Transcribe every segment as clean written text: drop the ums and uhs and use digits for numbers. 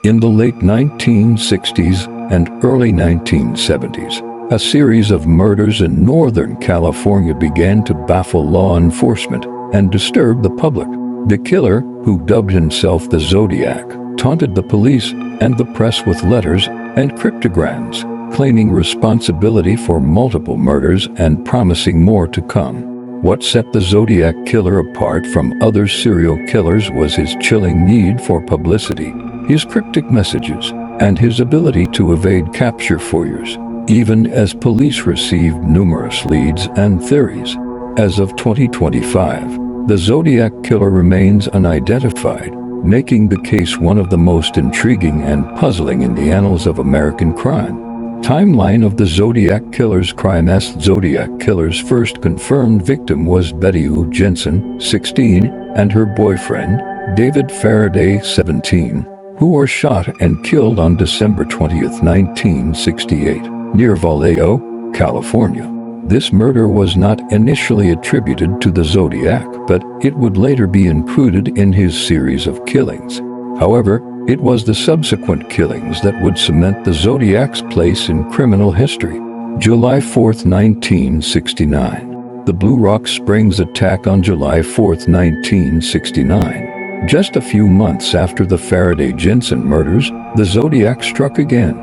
In the late 1960s and early 1970s, a series of murders in Northern California began to baffle law enforcement and disturb the public. The killer, who dubbed himself the Zodiac, taunted the police and the press with letters and cryptograms, claiming responsibility for multiple murders and promising more to come. What set the Zodiac killer apart from other serial killers was his chilling need for publicity, his cryptic messages, and his ability to evade capture for years, even as police received numerous leads and theories. As of 2025, the Zodiac killer remains unidentified, making the case one of the most intriguing and puzzling in the annals of American crime. Timeline of the Zodiac killer's crime. Zodiac killer's first confirmed victim was Betty Lou Jensen, 16, and her boyfriend, David Faraday, 17, who were shot and killed on December 20, 1968, near Vallejo, California. This murder was not initially attributed to the Zodiac, but it would later be included in his series of killings. However, it was the subsequent killings that would cement the Zodiac's place in criminal history. July 4, 1969. The Blue Rock Springs attack. On July 4, 1969, just a few months after the Faraday-Jensen murders, the Zodiac struck again.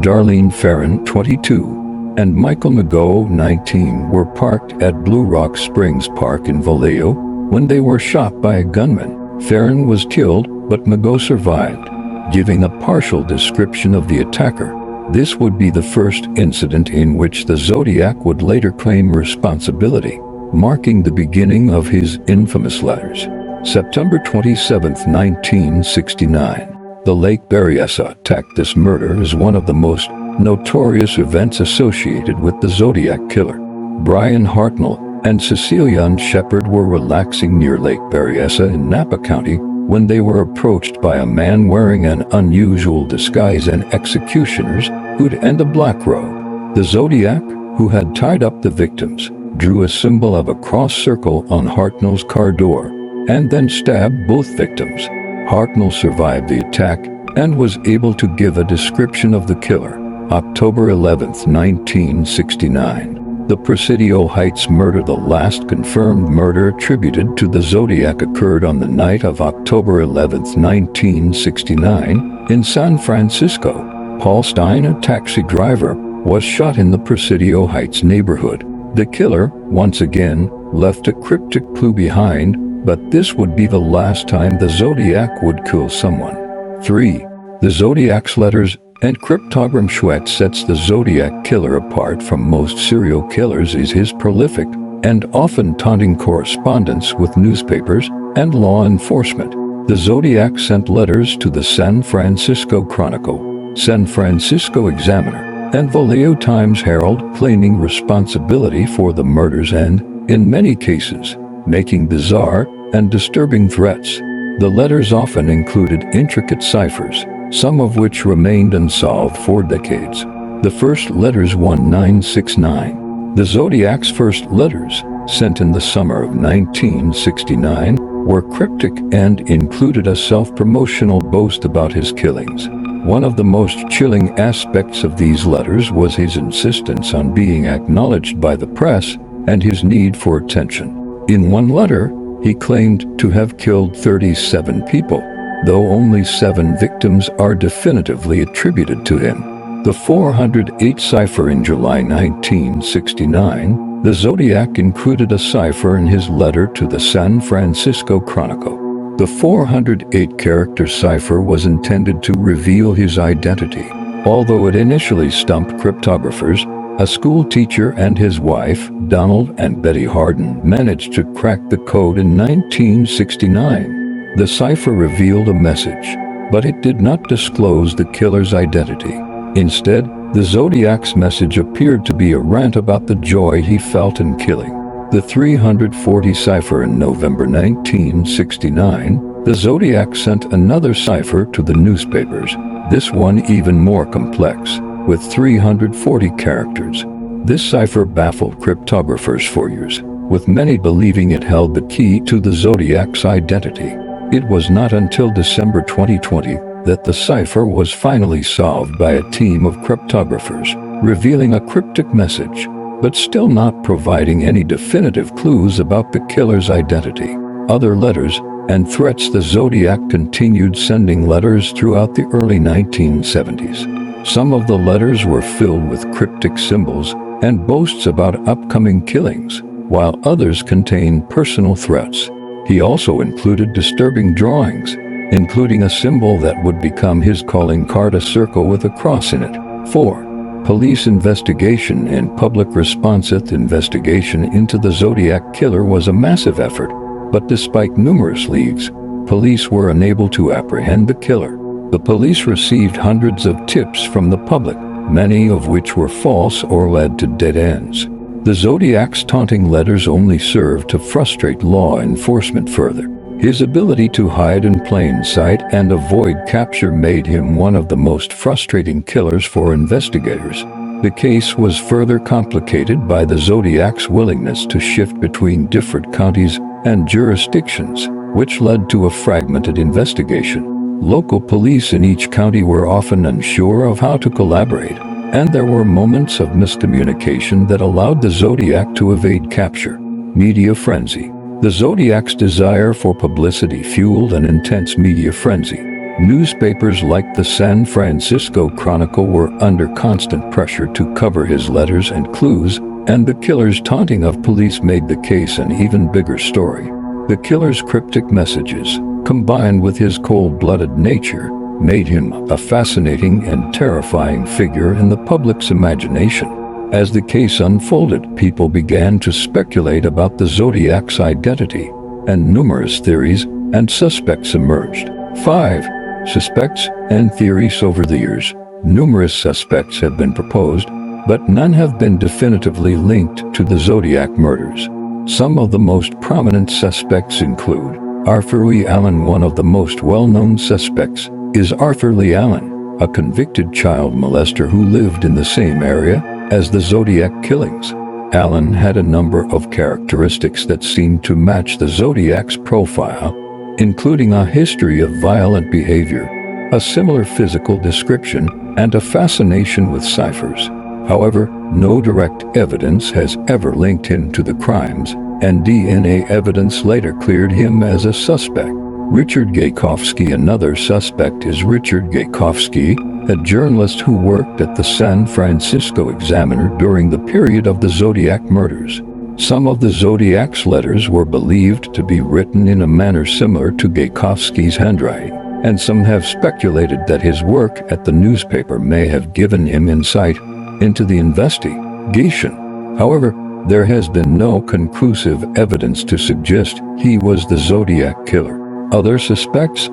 Darlene Ferrin, 22, and Michael Mageau, 19, were parked at Blue Rock Springs Park in Vallejo when they were shot by a gunman. Ferrin was killed, but Mageau survived, giving a partial description of the attacker. This would be the first incident in which the Zodiac would later claim responsibility, marking the beginning of his infamous letters. September 27, 1969. The Lake Berryessa attack. This murder is one of the most notorious events associated with the Zodiac killer. Brian Hartnell and Cecilia Shepard were relaxing near Lake Berryessa in Napa County when they were approached by a man wearing an unusual disguise and executioner's hood and a black robe. The Zodiac, who had tied up the victims, drew a symbol of a cross circle on Hartnell's car door and then stabbed both victims. Hartnell survived the attack and was able to give a description of the killer. October 11, 1969. The Presidio Heights murder. The last confirmed murder attributed to the Zodiac occurred on the night of October 11, 1969, in San Francisco. Paul Stein, a taxi driver, was shot in the Presidio Heights neighborhood. The killer, once again, left a cryptic clue behind, but this would be the last time the Zodiac would kill someone. 3. The Zodiac's letters and cryptogram. What sets the Zodiac killer apart from most serial killers is his prolific and often taunting correspondence with newspapers and law enforcement. The Zodiac sent letters to the San Francisco Chronicle, San Francisco Examiner, and Vallejo Times-Herald, claiming responsibility for the murders and, in many cases, making bizarre and disturbing threats. The letters often included intricate ciphers, some of which remained unsolved for decades. The first letters. 1969. The Zodiac's first letters, sent in the summer of 1969, were cryptic and included a self-promotional boast about his killings. One of the most chilling aspects of these letters was his insistence on being acknowledged by the press and his need for attention. In one letter, he claimed to have killed 37 people, though only 7 victims are definitively attributed to him. The 408 cipher. In July 1969, the Zodiac included a cipher in his letter to the San Francisco Chronicle. The 408-character cipher was intended to reveal his identity. Although it initially stumped cryptographers, a school teacher and his wife, Donald and Betty Harden, managed to crack the code in 1969. The cipher revealed a message, but it did not disclose the killer's identity. Instead, the Zodiac's message appeared to be a rant about the joy he felt in killing. The 340 cipher. In November 1969, the Zodiac sent another cipher to the newspapers, this one even more complex, with 340 characters. This cipher baffled cryptographers for years, with many believing it held the key to the Zodiac's identity. It was not until December 2020 that the cipher was finally solved by a team of cryptographers, revealing a cryptic message, but still not providing any definitive clues about the killer's identity. Other letters and threats. The Zodiac continued sending letters throughout the early 1970s. Some of the letters were filled with cryptic symbols and boasts about upcoming killings, while others contained personal threats. He also included disturbing drawings, including a symbol that would become his calling card, a circle with a cross in it. 4. Police investigation and public response. The investigation into the Zodiac killer was a massive effort, but despite numerous leads, police were unable to apprehend the killer. The police received hundreds of tips from the public, many of which were false or led to dead ends. The Zodiac's taunting letters only served to frustrate law enforcement further. His ability to hide in plain sight and avoid capture made him one of the most frustrating killers for investigators. The case was further complicated by the Zodiac's willingness to shift between different counties and jurisdictions, which led to a fragmented investigation. Local police in each county were often unsure of how to collaborate, and there were moments of miscommunication that allowed the Zodiac to evade capture. Media frenzy. The Zodiac's desire for publicity fueled an intense media frenzy. Newspapers like the San Francisco Chronicle were under constant pressure to cover his letters and clues, and the killer's taunting of police made the case an even bigger story. The killer's cryptic messages, combined with his cold-blooded nature, made him a fascinating and terrifying figure in the public's imagination. As the case unfolded, people began to speculate about the Zodiac's identity, and numerous theories and suspects emerged. 5. Suspects and theories. Over the years, numerous suspects have been proposed, but none have been definitively linked to the Zodiac murders. Some of the most prominent suspects include Arthur Lee Allen. One of the most well-known suspects is Arthur Lee Allen, a convicted child molester who lived in the same area as the Zodiac killings. Allen had a number of characteristics that seemed to match the Zodiac's profile, including a history of violent behavior, a similar physical description, and a fascination with ciphers. However, no direct evidence has ever linked him to the crimes, and DNA evidence later cleared him as a suspect. Richard Gajkowski. Another suspect is Richard Gajkowski, a journalist who worked at the San Francisco Examiner during the period of the Zodiac murders. Some of the Zodiac's letters were believed to be written in a manner similar to Gajkowski's handwriting, and some have speculated that his work at the newspaper may have given him insight into the investigation. However, there has been no conclusive evidence to suggest he was the Zodiac killer. Other suspects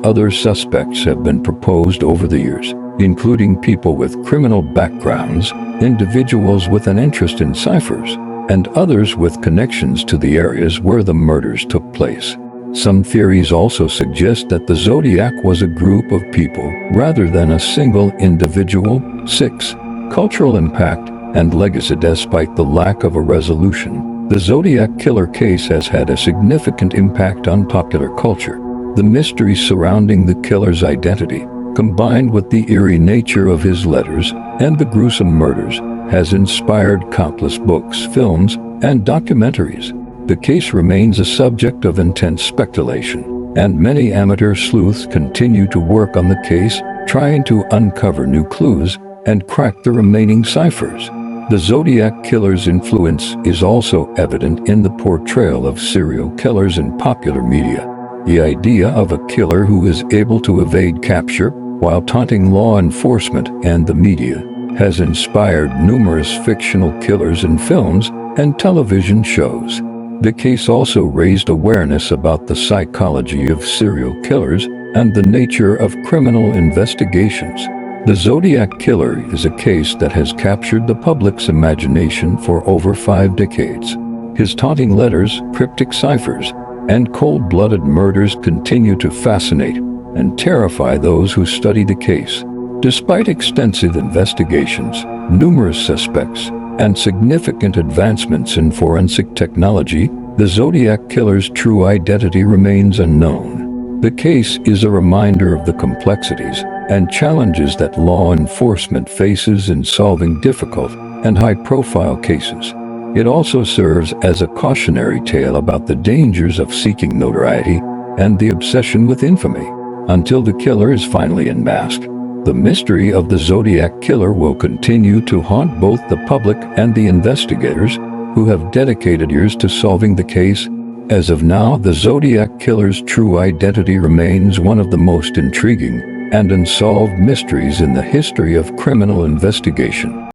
have been proposed over the years, including people with criminal backgrounds, individuals with an interest in ciphers, and others with connections to the areas where the murders took place. Some theories also suggest that the Zodiac was a group of people rather than a single individual. 6. Cultural impact and legacy. Despite the lack of a resolution, the Zodiac killer case has had a significant impact on popular culture. The mystery surrounding the killer's identity, combined with the eerie nature of his letters and the gruesome murders, has inspired countless books, films, and documentaries. The case remains a subject of intense speculation, and many amateur sleuths continue to work on the case, trying to uncover new clues and crack the remaining ciphers. The Zodiac killer's influence is also evident in the portrayal of serial killers in popular media. The idea of a killer who is able to evade capture while taunting law enforcement and the media has inspired numerous fictional killers in films and television shows. The case also raised awareness about the psychology of serial killers and the nature of criminal investigations. The Zodiac killer is a case that has captured the public's imagination for over 5 decades. His taunting letters, cryptic ciphers, and cold-blooded murders continue to fascinate and terrify those who study the case. Despite extensive investigations, numerous suspects, and significant advancements in forensic technology, the Zodiac killer's true identity remains unknown. The case is a reminder of the complexities and challenges that law enforcement faces in solving difficult and high-profile cases. It also serves as a cautionary tale about the dangers of seeking notoriety and the obsession with infamy. Until the killer is finally unmasked, the mystery of the Zodiac killer will continue to haunt both the public and the investigators who have dedicated years to solving the case. As of now, the Zodiac killer's true identity remains one of the most intriguing and unsolved mysteries in the history of criminal investigation.